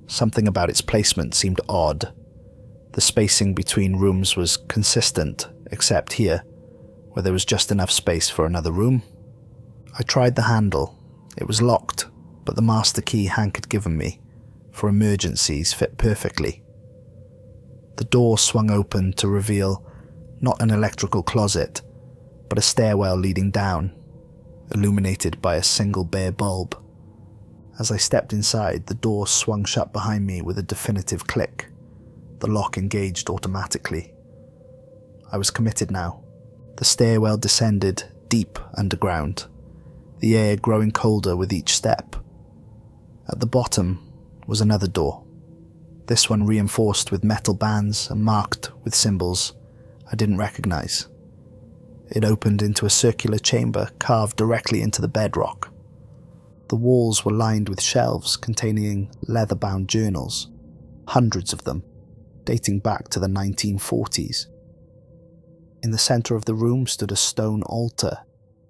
Speaker 1: Something about its placement seemed odd. The spacing between rooms was consistent, except here, where there was just enough space for another room. I tried the handle. It was locked, but the master key Hank had given me, for emergencies, fit perfectly. The door swung open to reveal not an electrical closet, but a stairwell leading down, illuminated by a single bare bulb. As I stepped inside, the door swung shut behind me with a definitive click. The lock engaged automatically. I was committed now. The stairwell descended deep underground, the air growing colder with each step. At the bottom was another door, this one reinforced with metal bands and marked with symbols I didn't recognize. It opened into a circular chamber carved directly into the bedrock. The walls were lined with shelves containing leather-bound journals, hundreds of them, dating back to the 1940s. In the center of the room stood a stone altar,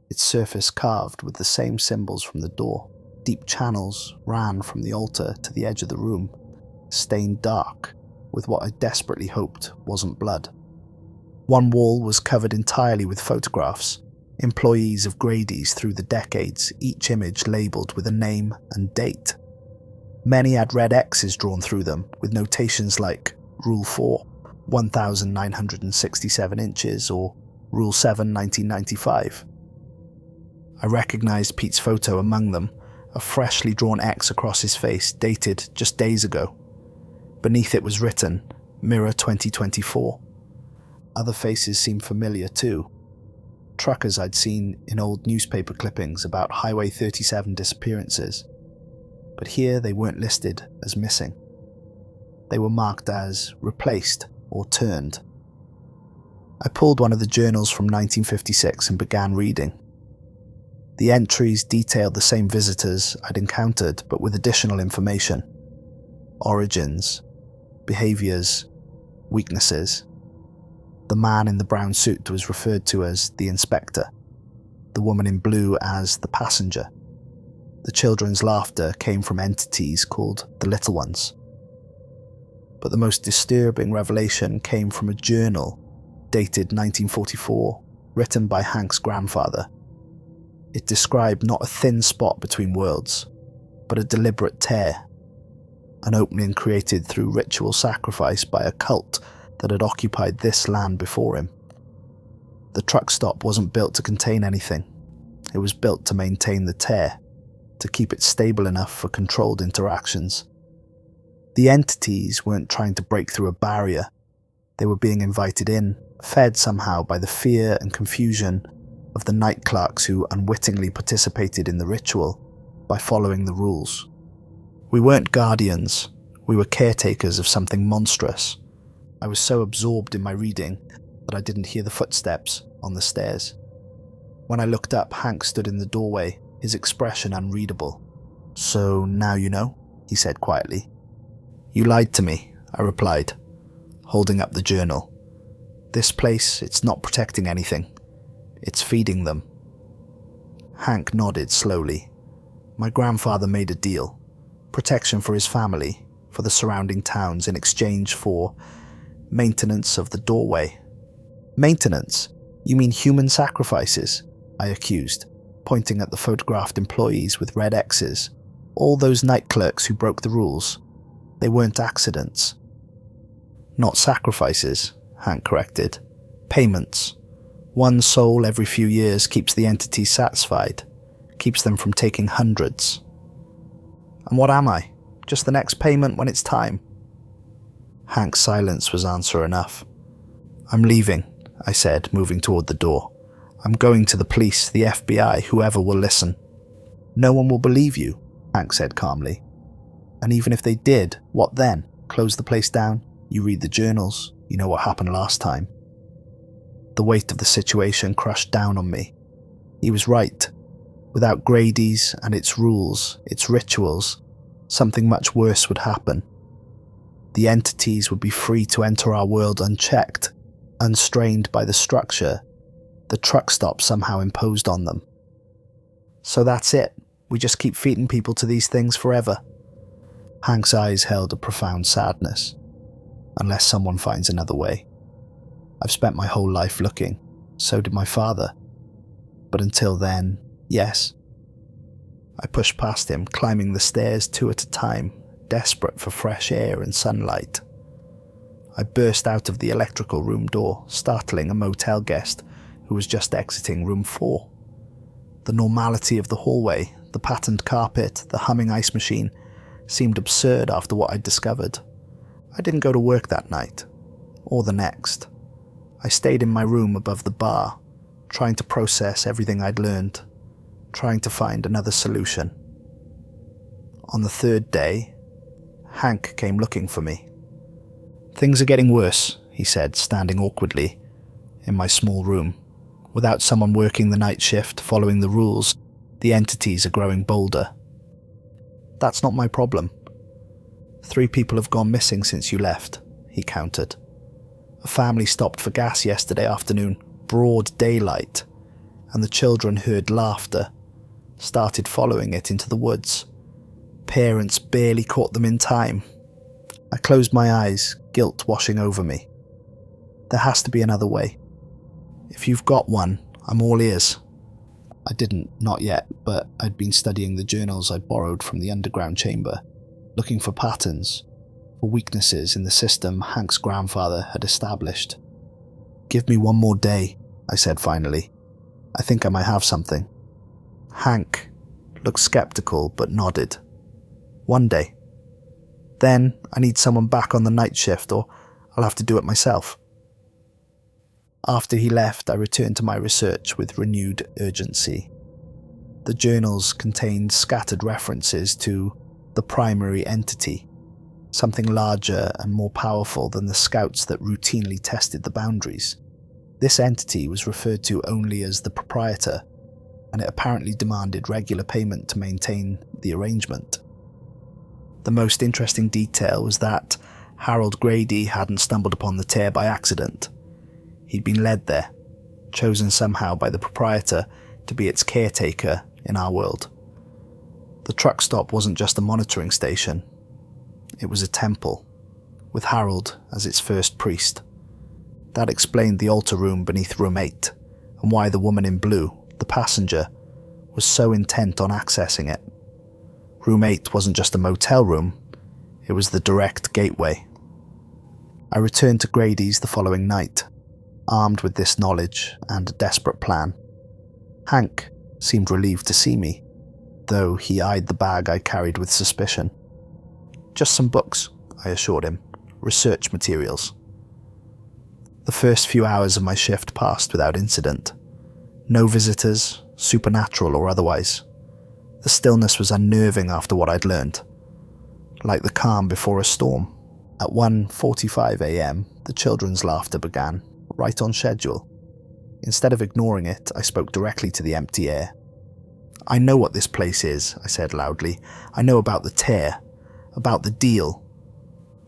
Speaker 1: its surface carved with the same symbols from the door. Deep channels ran from the altar to the edge of the room, stained dark with what I desperately hoped wasn't blood. One wall was covered entirely with photographs, employees of Grady's through the decades, each image labelled with a name and date. Many had red X's drawn through them, with notations like Rule 4, 1,967 inches, or Rule 7, 1995. I recognised Pete's photo among them, a freshly drawn X across his face, dated just days ago. Beneath it was written, Mirror 2024. Other faces seemed familiar too. Truckers I'd seen in old newspaper clippings about Highway 37 disappearances. But here they weren't listed as missing. They were marked as replaced or turned. I pulled one of the journals from 1956 and began reading. The entries detailed the same visitors I'd encountered, but with additional information. Origins, behaviours, weaknesses. The man in the brown suit was referred to as the inspector, the woman in blue as the passenger. The children's laughter came from entities called the Little Ones. But the most disturbing revelation came from a journal dated 1944, written by Hank's grandfather. It described not a thin spot between worlds, but a deliberate tear, an opening created through ritual sacrifice by a cult that had occupied this land before him. The truck stop wasn't built to contain anything. It was built to maintain the tear, to keep it stable enough for controlled interactions. The entities weren't trying to break through a barrier. They were being invited in, fed somehow by the fear and confusion of the night clerks who unwittingly participated in the ritual by following the rules. We weren't guardians, we were caretakers of something monstrous. I was so absorbed in my reading that I didn't hear the footsteps on the stairs. When I looked up, Hank stood in the doorway, his expression unreadable. "So now you know?" he said quietly. "You lied to me," I replied, holding up the journal. "This place, it's not protecting anything. It's feeding them." Hank nodded slowly. My grandfather made a deal. Protection for his family, for the surrounding towns, in exchange for maintenance of the doorway. "Maintenance? You mean human sacrifices?" I accused, pointing at the photographed employees with red X's. "All those night clerks who broke the rules. They weren't accidents." "Not sacrifices," Hank corrected. "Payments. One soul every few years keeps the entities satisfied, keeps them from taking hundreds." "And what am I? Just the next payment when it's time?" Hank's silence was answer enough. "I'm leaving," I said, moving toward the door. "I'm going to the police, the FBI, whoever will listen." "No one will believe you," Hank said calmly. "And even if they did, what then? Close the place down? You read the journals, you know what happened last time." The weight of the situation crushed down on me. He was right. Without Grady's and its rules, its rituals, something much worse would happen. The entities would be free to enter our world unchecked, unstrained by the structure the truck stop somehow imposed on them. "So that's it? We just keep feeding people to these things forever?" Hank's eyes held a profound sadness. "Unless someone finds another way. I've spent my whole life looking. So did my father. But until then, yes." I pushed past him, climbing the stairs 2 at a time, desperate for fresh air and sunlight. I burst out of the electrical room door, startling a motel guest who was just exiting room 4. The normality of the hallway, the patterned carpet, the humming ice machine, seemed absurd after what I'd discovered. I didn't go to work that night, or the next. I stayed in my room above the bar, trying to process everything I'd learned, trying to find another solution. On the 3rd day, Hank came looking for me. "Things are getting worse," he said, standing awkwardly in my small room. "Without someone working the night shift, following the rules, the entities are growing bolder." "That's not my problem." 3 people have gone missing since you left," he countered. "A family stopped for gas yesterday afternoon, broad daylight, and the children heard laughter, started following it into the woods. Parents barely caught them in time." I closed my eyes, guilt washing over me. "There has to be another way. If you've got one, I'm all ears." I didn't, not yet, but I'd been studying the journals I'd borrowed from the underground chamber, looking for patterns, for weaknesses in the system Hank's grandfather had established. "Give me one more day," I said finally. "I think I might have something." Hank looked skeptical but nodded. "One day. Then I need someone back on the night shift, or I'll have to do it myself." After he left, I returned to my research with renewed urgency. The journals contained scattered references to the primary entity, something larger and more powerful than the scouts that routinely tested the boundaries. This entity was referred to only as the proprietor, and it apparently demanded regular payment to maintain the arrangement. The most interesting detail was that Harold Grady hadn't stumbled upon the tear by accident. He'd been led there, chosen somehow by the proprietor to be its caretaker in our world. The truck stop wasn't just a monitoring station. It was a temple, with Harold as its first priest. That explained the altar room beneath room 8, and why the woman in blue, the passenger, was so intent on accessing it. Room 8 wasn't just a motel room, it was the direct gateway. I returned to Grady's the following night, armed with this knowledge and a desperate plan. Hank seemed relieved to see me, though he eyed the bag I carried with suspicion. "Just some books," I assured him. "Research materials." The first few hours of my shift passed without incident. No visitors, supernatural or otherwise. The stillness was unnerving after what I'd learned. Like the calm before a storm. At 1:45 a.m, the children's laughter began, right on schedule. Instead of ignoring it, I spoke directly to the empty air. "I know what this place is," I said loudly. "I know about the tear, about the deal."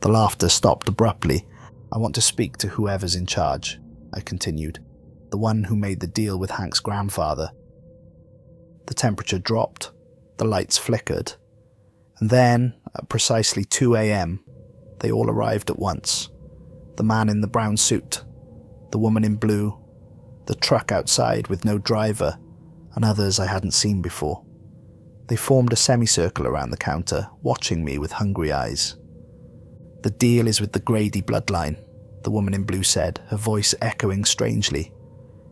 Speaker 1: The laughter stopped abruptly. "I want to speak to whoever's in charge," I continued. "The one who made the deal with Hank's grandfather." The temperature dropped, the lights flickered, and then, at precisely 2 a.m, they all arrived at once. The man in the brown suit, the woman in blue, the truck outside with no driver, and others I hadn't seen before. They formed a semicircle around the counter, watching me with hungry eyes. "The deal is with the Grady bloodline," the woman in blue said, her voice echoing strangely.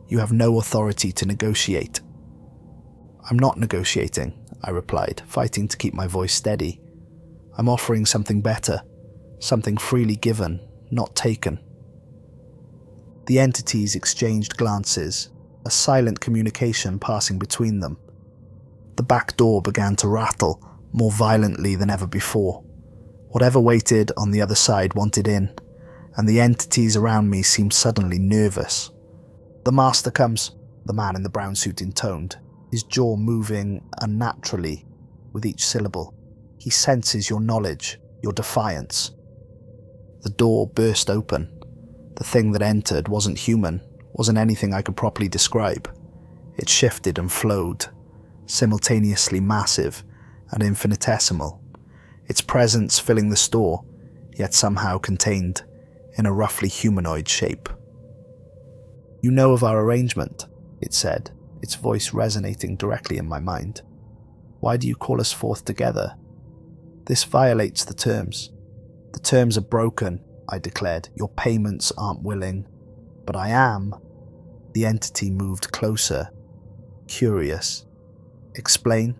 Speaker 1: "You have no authority to negotiate." "I'm not negotiating," I replied, fighting to keep my voice steady. "I'm offering something better, something freely given, not taken." The entities exchanged glances, a silent communication passing between them. The back door began to rattle, more violently than ever before. Whatever waited on the other side wanted in, and the entities around me seemed suddenly nervous. "The master comes," the man in the brown suit intoned, his jaw moving unnaturally with each syllable. "He senses your knowledge, your defiance." The door burst open. The thing that entered wasn't human, wasn't anything I could properly describe. It shifted and flowed, simultaneously massive and infinitesimal, its presence filling the store, yet somehow contained in a roughly humanoid shape. "You know of our arrangement," it said, its voice resonating directly in my mind. "Why do you call us forth together? This violates the terms." "The terms are broken," I declared. "Your payments aren't willing." "But I am." The entity moved closer, curious. "Explain."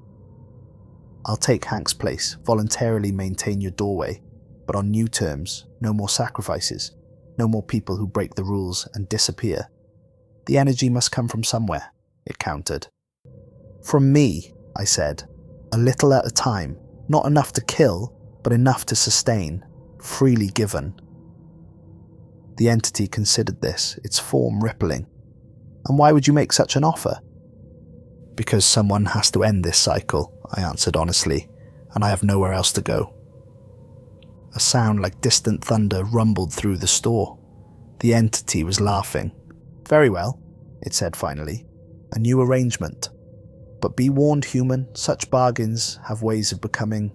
Speaker 1: "I'll take Hank's place, voluntarily maintain your doorway, but on new terms, no more sacrifices, no more people who break the rules and disappear. The energy must come from somewhere," it countered. "From me," I said, "a little at a time, not enough to kill, but enough to sustain, freely given." The entity considered this, its form rippling. "And why would you make such an offer?" "Because someone has to end this cycle," I answered honestly, "and I have nowhere else to go." A sound like distant thunder rumbled through the store. The entity was laughing. "Very well," it said finally. "A new arrangement. But be warned, human, such bargains have ways of becoming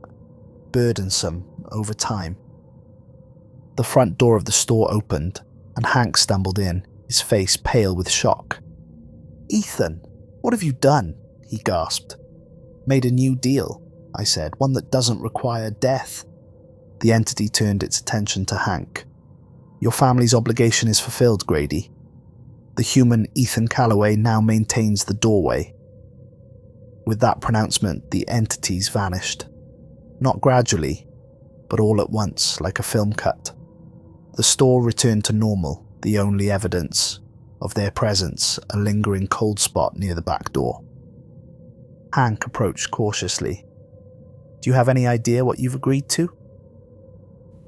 Speaker 1: burdensome over time." The front door of the store opened, and Hank stumbled in, his face pale with shock. "Ethan, what have you done?" he gasped. "Made a new deal," I said, "one that doesn't require death." The entity turned its attention to Hank. "Your family's obligation is fulfilled, Grady. The human Ethan Calloway now maintains the doorway." With that pronouncement, the entities vanished. Not gradually, but all at once, like a film cut. The store returned to normal, the only evidence of their presence a lingering cold spot near the back door. Hank approached cautiously. "Do you have any idea what you've agreed to?"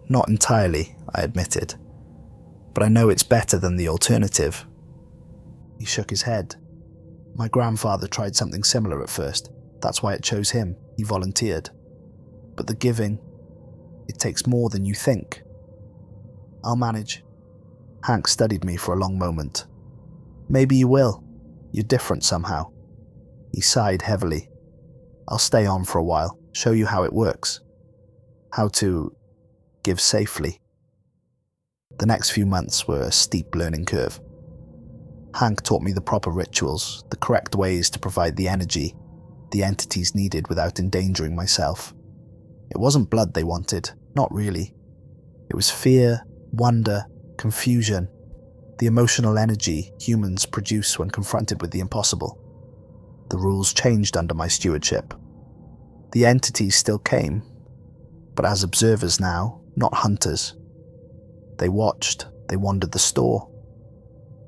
Speaker 1: "Not entirely," I admitted, "but I know it's better than the alternative." He shook his head. "My grandfather tried something similar at first. That's why it chose him. He volunteered. But the giving, it takes more than you think." I'll manage." Hank studied me for a long moment. "Maybe you will. You're different somehow." He sighed heavily. "I'll stay on for a while, show you how it works. How to give safely." The next few months were a steep learning curve. Hank taught me the proper rituals, the correct ways to provide the energy the entities needed without endangering myself. It wasn't blood they wanted, not really. It was fear, wonder, confusion, the emotional energy humans produce when confronted with the impossible. The rules changed under my stewardship. The entities still came, but as observers now, not hunters. They watched, they wandered the store,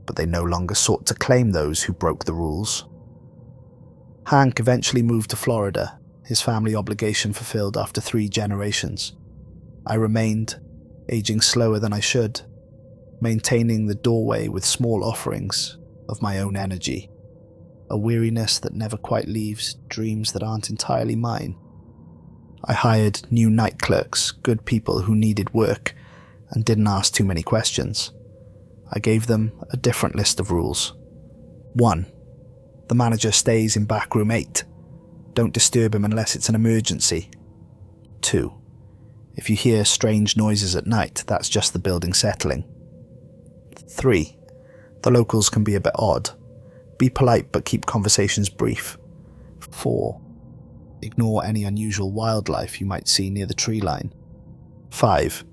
Speaker 1: but they no longer sought to claim those who broke the rules. Hank eventually moved to Florida, his family obligation fulfilled after 3 generations. I remained, aging slower than I should, maintaining the doorway with small offerings of my own energy, a weariness that never quite leaves, dreams that aren't entirely mine. I hired new night clerks, good people who needed work and didn't ask too many questions. I gave them a different list of rules. 1. The manager stays in back room 8. Don't disturb him unless it's an emergency. 2. If you hear strange noises at night, that's just the building settling. 3. The locals can be a bit odd. Be polite but keep conversations brief. 4. Ignore any unusual wildlife you might see near the tree line. 5.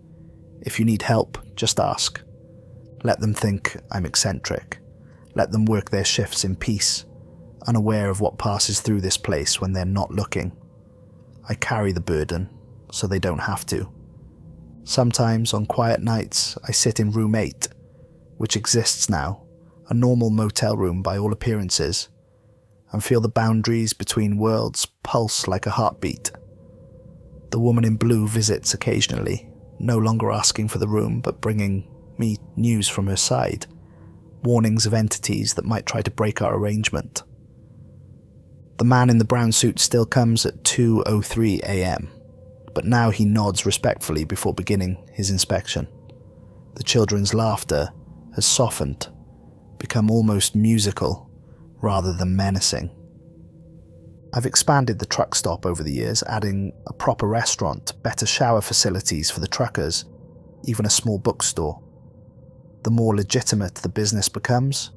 Speaker 1: If you need help, just ask. Let them think I'm eccentric. Let them work their shifts in peace, unaware of what passes through this place when they're not looking. I carry the burden, so they don't have to. Sometimes, on quiet nights, I sit in room 8, which exists now, a normal motel room by all appearances, and feel the boundaries between worlds pulse like a heartbeat. The woman in blue visits occasionally, no longer asking for the room but bringing me news from her side, warnings of entities that might try to break our arrangement. The man in the brown suit still comes at 2:03 a.m., but now he nods respectfully before beginning his inspection. The children's laughter has softened, become almost musical rather than menacing. I've expanded the truck stop over the years, adding a proper restaurant, better shower facilities for the truckers, even a small bookstore. The more legitimate the business becomes,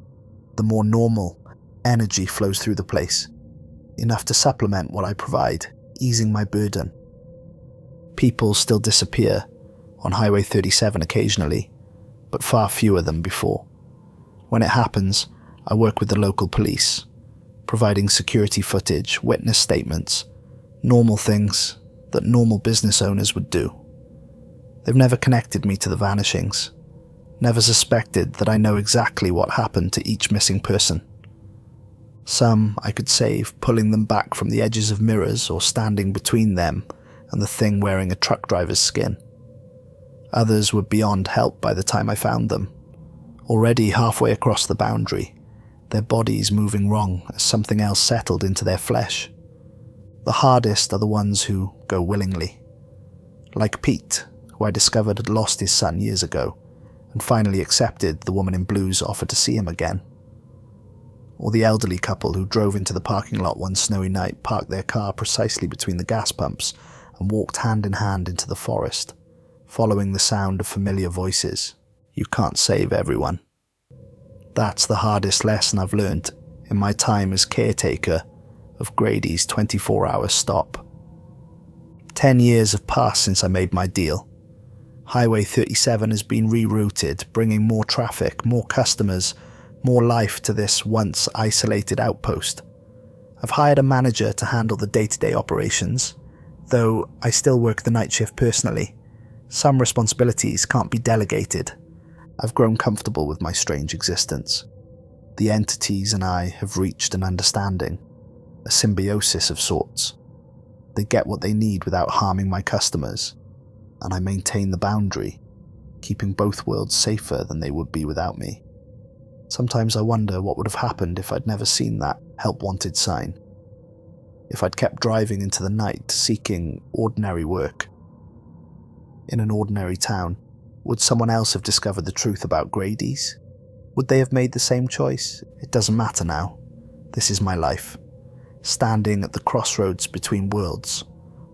Speaker 1: the more normal energy flows through the place, enough to supplement what I provide, easing my burden. People still disappear on Highway 37 occasionally, but far fewer than before. When it happens, I work with the local police, providing security footage, witness statements, normal things that normal business owners would do. They've never connected me to the vanishings, never suspected that I know exactly what happened to each missing person. Some I could save, pulling them back from the edges of mirrors or standing between them and the thing wearing a truck driver's skin. Others were beyond help by the time I found them, already halfway across the boundary, their bodies moving wrong as something else settled into their flesh. The hardest are the ones who go willingly. Like Pete, who I discovered had lost his son years ago, and finally accepted the woman in blue's offer to see him again. Or the elderly couple who drove into the parking lot one snowy night, parked their car precisely between the gas pumps, and walked hand in hand into the forest, following the sound of familiar voices. You can't save everyone. That's the hardest lesson I've learned in my time as caretaker of Grady's 24-hour stop. 10 years have passed since I made my deal. Highway 37 has been rerouted, bringing more traffic, more customers, more life to this once isolated outpost. I've hired a manager to handle the day-to-day operations, though I still work the night shift personally. Some responsibilities can't be delegated. I've grown comfortable with my strange existence. The entities and I have reached an understanding, a symbiosis of sorts. They get what they need without harming my customers, and I maintain the boundary, keeping both worlds safer than they would be without me. Sometimes I wonder what would have happened if I'd never seen that help wanted sign. If I'd kept driving into the night seeking ordinary work in an ordinary town, Would someone else have discovered the truth about Grady's? Would they have made the same choice? It doesn't matter now. This is my life. Standing at the crossroads between worlds,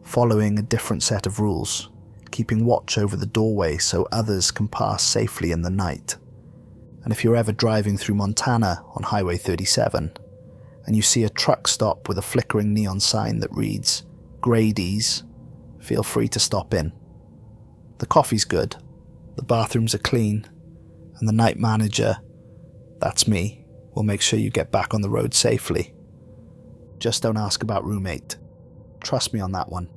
Speaker 1: following a different set of rules, keeping watch over the doorway so others can pass safely in the night. And if you're ever driving through Montana on Highway 37, and you see a truck stop with a flickering neon sign that reads, Grady's, feel free to stop in. The coffee's good, the bathrooms are clean, and the night manager, that's me, will make sure you get back on the road safely. Just don't ask about room 8. Trust me on that one.